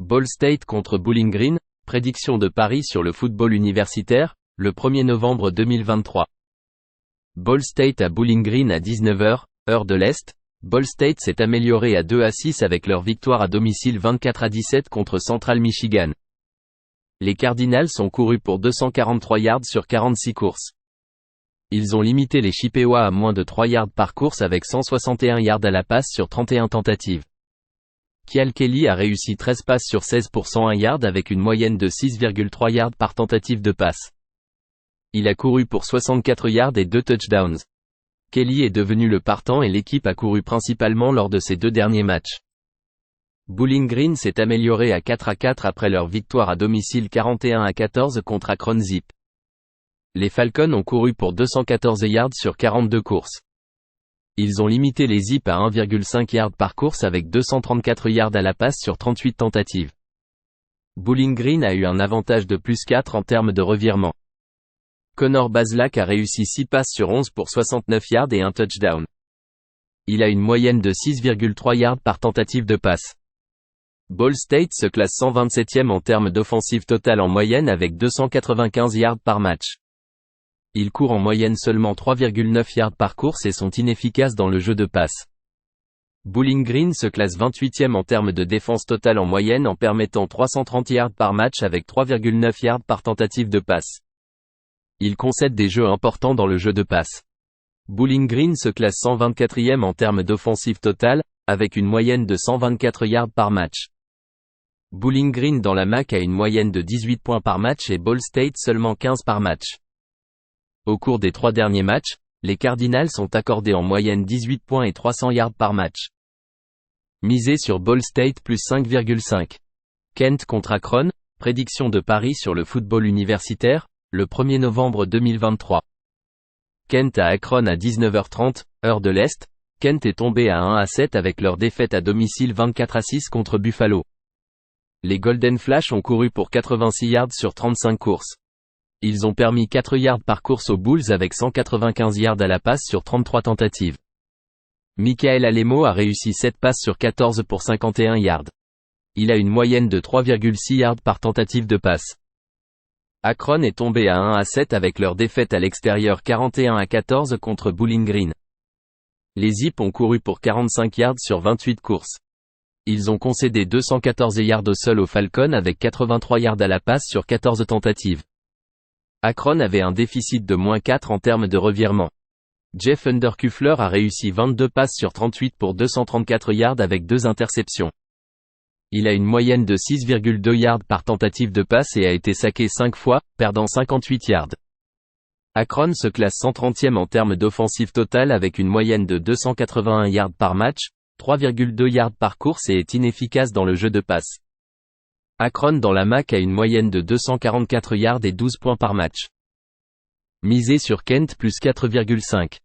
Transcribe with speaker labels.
Speaker 1: Ball State contre Bowling Green, prédiction de Paris sur le football universitaire, le 1er novembre 2023. Ball State à Bowling Green à 19h, heure de l'Est. Ball State s'est amélioré à 2-6 avec leur victoire à domicile 24-17 contre Central Michigan. Les Cardinals ont couru pour 243 yards sur 46 courses. Ils ont limité les Chippewas à moins de 3 yards par course avec 161 yards à la passe sur 31 tentatives. Kial Kelly a réussi 13 passes sur 16 pour 101 yards avec une moyenne de 6,3 yards par tentative de passe. Il a couru pour 64 yards et 2 touchdowns. Kelly est devenu le partant et l'équipe a couru principalement lors de ses 2 derniers matchs. Bowling Green s'est amélioré à 4-4 après leur victoire à domicile 41-14 contre Akron Zip. Les Falcons ont couru pour 214 yards sur 42 courses. Ils ont limité les Zips à 1,5 yards par course avec 234 yards à la passe sur 38 tentatives. Bowling Green a eu un avantage de plus 4 en termes de revirement. Connor Bazelak a réussi 6 passes sur 11 pour 69 yards et un touchdown. Il a une moyenne de 6,3 yards par tentative de passe. Ball State se classe 127e en termes d'offensive totale en moyenne avec 295 yards par match. Ils courent en moyenne seulement 3,9 yards par course et sont inefficaces dans le jeu de passe. Bowling Green se classe 28e en termes de défense totale en moyenne en permettant 330 yards par match avec 3,9 yards par tentative de passe. Ils concèdent des jeux importants dans le jeu de passe. Bowling Green se classe 124e en termes d'offensive totale, avec une moyenne de 124 yards par match. Bowling Green dans la MAC a une moyenne de 18 points par match et Ball State seulement 15 par match. Au cours des 3 derniers matchs, les Cardinals ont accordé en moyenne 18 points et 300 yards par match. Misez sur Ball State plus 5,5. Kent contre Akron, prédiction de Paris sur le football universitaire, le 1er novembre 2023. Kent à Akron à 19h30, heure de l'Est. Kent est tombé à 1-7 avec leur défaite à domicile 24-6 contre Buffalo. Les Golden Flash ont couru pour 86 yards sur 35 courses. Ils ont permis 4 yards par course aux Bulls avec 195 yards à la passe sur 33 tentatives. Michael Alemo a réussi 7 passes sur 14 pour 51 yards. Il a une moyenne de 3,6 yards par tentative de passe. Akron est tombé à 1-7 avec leur défaite à l'extérieur 41-14 contre Bowling Green. Les Zips ont couru pour 45 yards sur 28 courses. Ils ont concédé 214 yards au sol aux Falcons avec 83 yards à la passe sur 14 tentatives. Akron avait un déficit de -4 en termes de revirement. Jeff Underkufler a réussi 22 passes sur 38 pour 234 yards avec 2 interceptions. Il a une moyenne de 6,2 yards par tentative de passe et a été saqué 5 fois, perdant 58 yards. Akron se classe 130e en termes d'offensive totale avec une moyenne de 281 yards par match, 3,2 yards par course et est inefficace dans le jeu de passe. Akron dans la MAC a une moyenne de 244 yards et 12 points par match. Misez sur Kent plus 4,5.